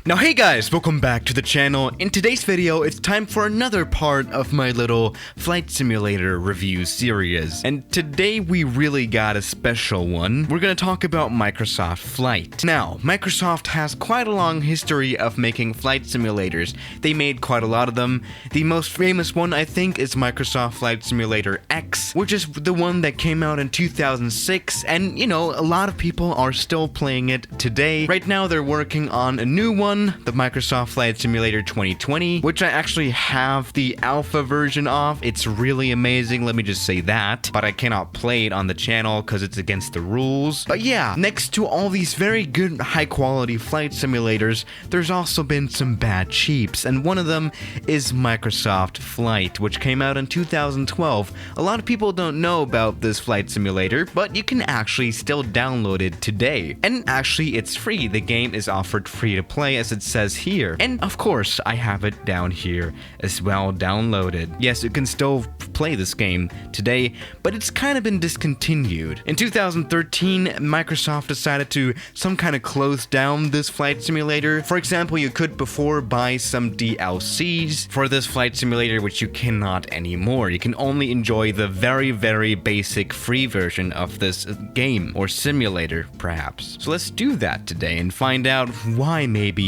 Now hey guys, welcome back to the channel. In today's video, it's time for another part of my little flight simulator review series. And today we really got a special one. We're gonna talk about Microsoft Flight. Now, Microsoft has quite a long history of making flight simulators. They made quite a lot of them. The most famous one, I think, is Microsoft Flight Simulator X, which is the one that came out in 2006. And, you know, a lot of people are still playing it today. Right now, they're working on a new one, the Microsoft Flight Simulator 2020, which I actually have the alpha version of. It's really amazing, let me just say that, but I cannot play it on the channel because it's against the rules. But yeah, next to all these very good high quality flight simulators, there's also been some bad cheaps, and one of them is Microsoft Flight, which came out in 2012. A lot of people don't know about this flight simulator, but you can actually still download it today. And actually, it's free. The game is offered free to play, as it says here. And of course, I have it down here as well, downloaded. Yes, you can still play this game today, but it's kind of been discontinued. In 2013, Microsoft decided to some kind of close down this flight simulator. For example, you could before buy some DLCs for this flight simulator, which you cannot anymore. You can only enjoy the very basic free version of this game, or simulator perhaps. So let's do that today and find out why maybe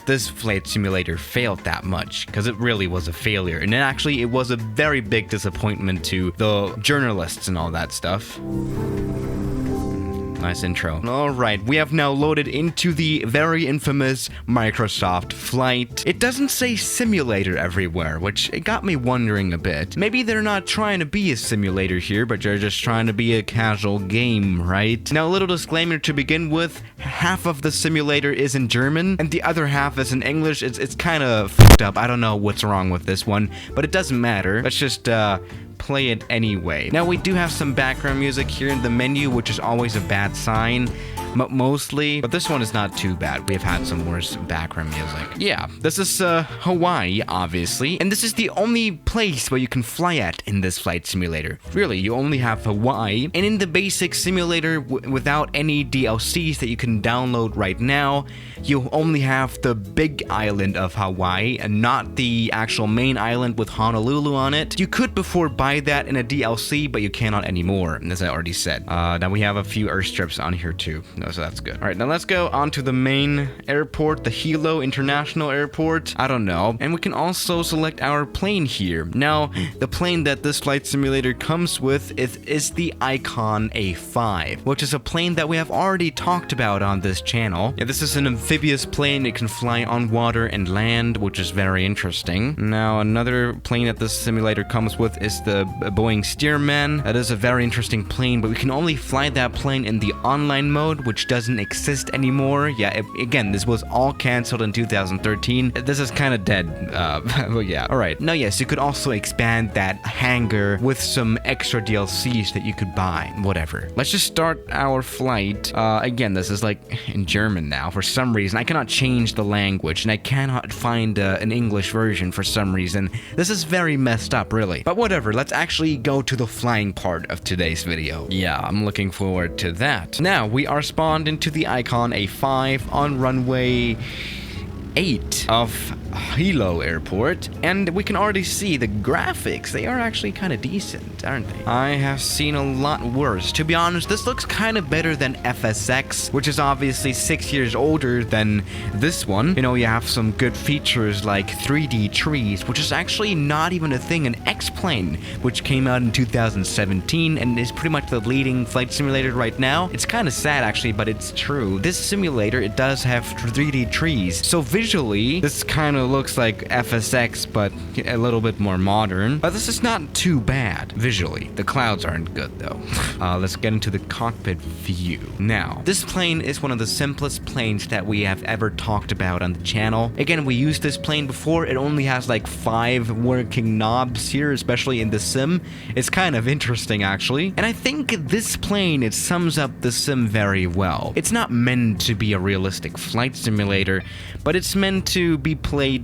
this flight simulator failed that much, because it really was a failure, and actually it was a very big disappointment to the journalists and all that stuff. Nice intro. Alright, we have now loaded into the very infamous Microsoft Flight. It doesn't say simulator everywhere, which it got me wondering a bit. Maybe they're not trying to be a simulator here, but they're just trying to be a casual game, right? Now, a little disclaimer to begin with. Half of the simulator is in German, and the other half is in English. It's kind of fucked up. I don't know what's wrong with this one, but it doesn't matter. Let's just, play it anyway. Now we do have some background music here in the menu, which is always a bad sign, mostly, but this one is not too bad. We have had some worse background music. Yeah, this is Hawaii, obviously, and this is the only place where you can fly at in this flight simulator. Really, you only have Hawaii, and in the basic simulator, without any DLCs that you can download right now, you only have the big island of Hawaii and not the actual main island with Honolulu on it. You could before buy that in a DLC, but you cannot anymore, as I already said. Now we have a few airstrips on here too, so that's good. All right, now let's go on to the main airport, the Hilo International Airport. I don't know. And we can also select our plane here. Now, the plane that this flight simulator comes with is the Icon A5, which is a plane that we have already talked about on this channel. Yeah, this is an amphibious plane. It can fly on water and land, which is very interesting. Now, another plane that this simulator comes with is the Boeing Stearman. That is a very interesting plane, but we can only fly that plane in the online mode, which doesn't exist anymore. Yeah, again, this was all canceled in 2013. This is kind of dead, but yeah. All right, now yes, you could also expand that hangar with some extra DLCs that you could buy, whatever. Let's just start our flight. Again, this is like in German now. For some reason, I cannot change the language, and I cannot find an English version for some reason. This is very messed up, really. But whatever, let's actually go to the flying part of today's video. Yeah, I'm looking forward to that. Now, we are spawned into the Icon A5 on runway 8 of Hilo Airport, and we can already see the graphics. They are actually kind of decent, aren't they? I have seen a lot worse. To be honest, this looks kind of better than FSX, which is obviously 6 years older than this one. You know, you have some good features like 3D trees, which is actually not even a thing in X-Plane, which came out in 2017 and is pretty much the leading flight simulator right now. It's kind of sad actually, but it's true. This simulator, it does have 3D trees, so visually this kind of looks like FSX, but a little bit more modern. But this is not too bad visually. The clouds aren't good though. Let's get into the cockpit view. Now, this plane is one of the simplest planes that we have ever talked about on the channel. Again, we used this plane before. It only has like 5 working knobs here, especially in the sim. It's kind of interesting actually. And I think this plane, it sums up the sim very well. It's not meant to be a realistic flight simulator, but it's meant to be played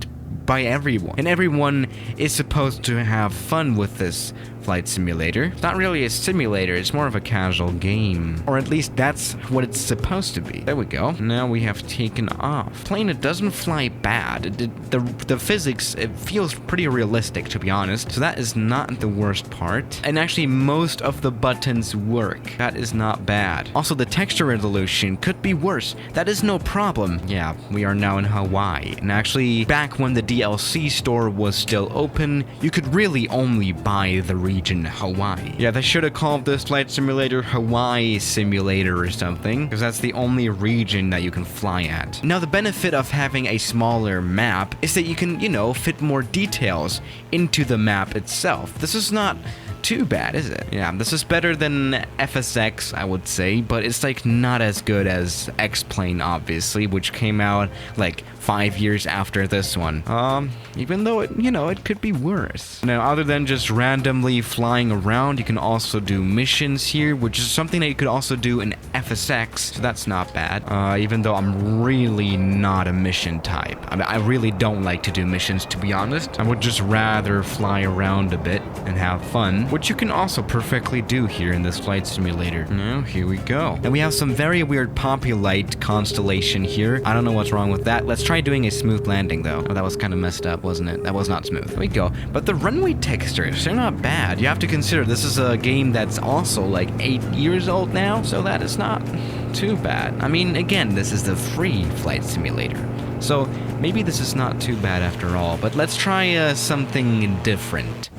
by everyone. And everyone is supposed to have fun with this flight simulator. It's not really a simulator, it's more of a casual game. Or at least that's what it's supposed to be. There we go. Now we have taken off. Plane, it doesn't fly bad. The physics, it feels pretty realistic, to be honest. So that is not the worst part. And actually, most of the buttons work. That is not bad. Also, the texture resolution could be worse. That is no problem. Yeah, we are now in Hawaii. And actually, back when the DLC store was still open, you could really only buy the region Hawaii. Yeah, they should have called this flight simulator Hawaii Simulator or something, because that's the only region that you can fly at. Now, the benefit of having a smaller map is that you can, you know, fit more details into the map itself. This is not too bad, is it? Yeah, this is better than FSX, I would say, but it's like not as good as X-Plane, obviously, which came out like 5 years after this one. Even though it, you know, it could be worse. Now, other than just randomly flying around, you can also do missions here, which is something that you could also do in FSX, so that's not bad. Even though I'm really not a mission type. I mean, I really don't like to do missions, to be honest. I would just rather fly around a bit and have fun, which you can also perfectly do here in this flight simulator. Now, here we go. And we have some very weird Populite constellation here. I don't know what's wrong with that. Let's try doing a smooth landing, though. Oh, that was kind of messed up, wasn't it? That was not smooth. There we go. But the runway textures, they're not bad. You have to consider this is a game that's also like 8 years old now, so that is not too bad. I mean, again, this is the free flight simulator. So maybe this is not too bad after all, but let's try something different.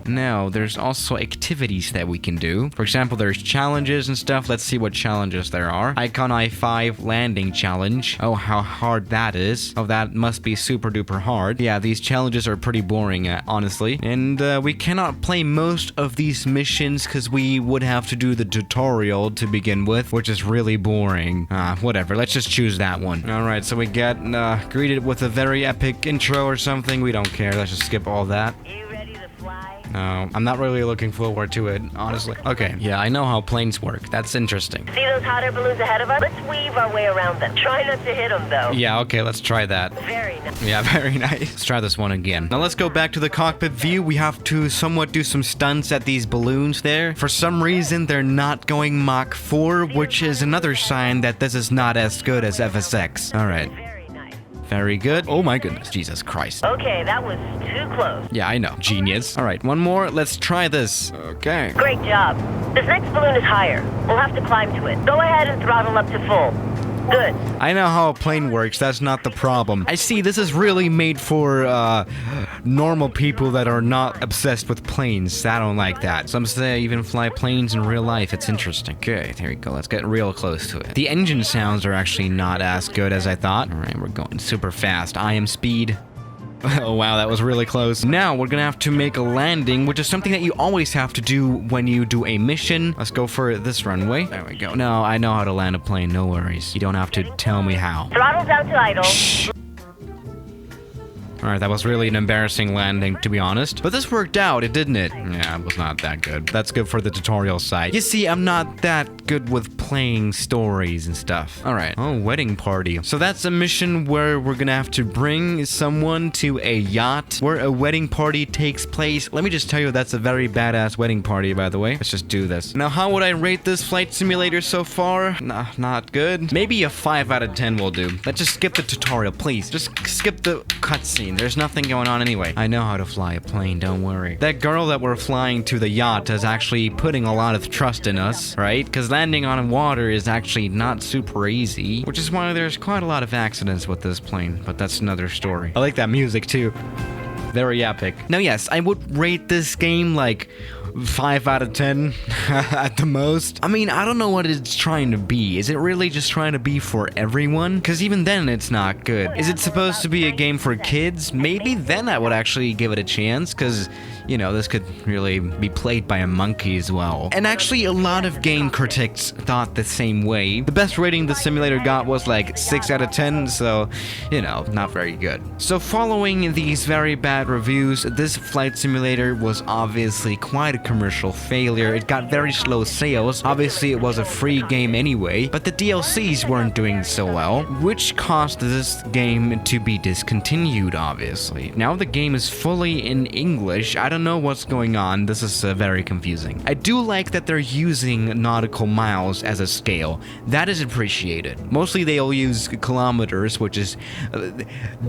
Now, there's also activities that we can do. For example, there's challenges and stuff. Let's see what challenges there are. Icon I-5 landing challenge. Oh, how hard that is. Oh, that must be super duper hard. Yeah, these challenges are pretty boring, honestly. And we cannot play most of these missions because we would have to do the tutorial to begin with, which is really boring. Whatever. Let's just choose that one. All right, so we get greeted with a very epic intro or something. We don't care. Let's just skip all that. No, I'm not really looking forward to it, honestly. Okay, yeah, I know how planes work. That's interesting. See those hot air balloons ahead of us? Let's weave our way around them. Try not to hit them, though. Yeah, okay, let's try that. Very nice. Yeah, very nice. Let's try this one again. Now let's go back to the cockpit view. We have to somewhat do some stunts at these balloons there. For some reason, they're not going Mach 4, which is another sign that this is not as good as FSX. All right. Very good. Oh my goodness. Jesus Christ. Okay, that was too close. Yeah, I know. Genius. All right, one more. Let's try this. Okay. Great job. This next balloon is higher. We'll have to climb to it. Go ahead and throttle up to full. Good. I know how a plane works. That's not the problem. I see this is really made for normal people that are not obsessed with planes. I don't like that. Some say I even fly planes in real life. It's interesting. Okay, there we go. Let's get real close to it. The engine sounds are actually not as good as I thought. All right, we're going super fast. I am speed. Oh wow, that was really close. Now we're gonna have to make a landing, which is something that you always have to do when you do a mission. Let's go for this runway. There we go. No, I know how to land a plane, no worries. You don't have to tell me how. Throttle down to idle. Shh. Alright, that was really an embarrassing landing, to be honest. But this worked out, didn't it? Yeah, it was not that good. That's good for the tutorial side. You see, I'm not that good with playing stories and stuff. Alright. Oh, wedding party. So that's a mission where we're gonna have to bring someone to a yacht where a wedding party takes place. Let me just tell you, that's a very badass wedding party, by the way. Let's just do this. Now, how would I rate this flight simulator so far? Nah, not good. Maybe a 5 out of 10 will do. Let's just skip the tutorial, please. Just skip the cutscene. There's nothing going on anyway. I know how to fly a plane, don't worry. That girl that we're flying to the yacht is actually putting a lot of trust in us, right? Because landing on water is actually not super easy, which is why there's quite a lot of accidents with this plane, but that's another story. I like that music too. Very epic. Now, yes, I would rate this game like 5 out of 10 at the most. I mean, I don't know what it's trying to be. Is it really just trying to be for everyone? Because even then, it's not good. Is it supposed to be a game for kids? Maybe then I would actually give it a chance, because, you know, this could really be played by a monkey as well. And actually, a lot of game critics thought the same way. The best rating the simulator got was like 6 out of 10, so, you know, not very good. So following these very bad reviews, this flight simulator was obviously quite a commercial failure. It got very slow sales. Obviously, it was a free game anyway, but the DLCs weren't doing so well, which caused this game to be discontinued, obviously. Now the game is fully in English. I don't know what's going on. This is very confusing. I do like that they're using nautical miles as a scale. That is appreciated. Mostly they'll use kilometers, which is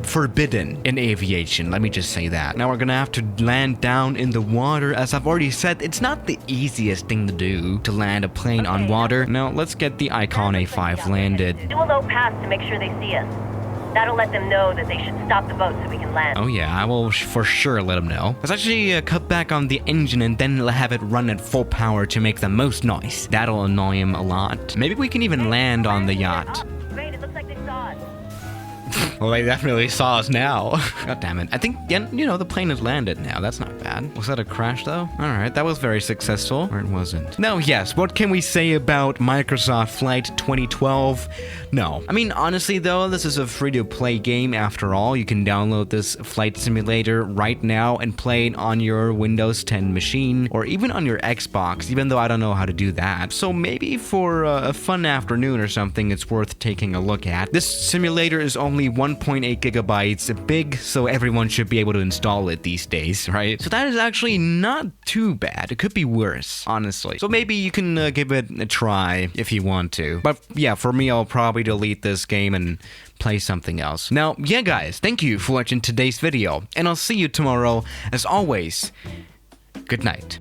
forbidden in aviation. Let me just say that. Now we're gonna have to land down in the water. As I've already said, it's not the easiest thing to do to land a plane on water. Now let's get the Icon A5 landed. Do a low pass to make sure they see us. That'll let them know that they should stop the boat so we can land. Oh yeah, I will for sure let them know. Let's actually cut back on the engine and then have it run at full power to make the most noise. That'll annoy him a lot. Maybe we can even land on the yacht. Great, it looks like they saw us. Well, they definitely saw us now. God damn it. I think, yeah, you know, the plane has landed now. That's not bad. Was that a crash, though? All right, that was very successful. Or it wasn't. Now, yes, what can we say about Microsoft Flight 2012? No. I mean, honestly, though, this is a free-to-play game after all. You can download this flight simulator right now and play it on your Windows 10 machine, or even on your Xbox, even though I don't know how to do that. So maybe for a fun afternoon or something, it's worth taking a look at. This simulator is only 1.8 gigabytes big, so everyone should be able to install it these days, right? So that is actually not too bad. It could be worse, honestly. So maybe you can give it a try if you want to. But yeah, for me, I'll probably delete this game and play something else. Now, yeah guys, thank you for watching today's video, and I'll see you tomorrow. As always, good night.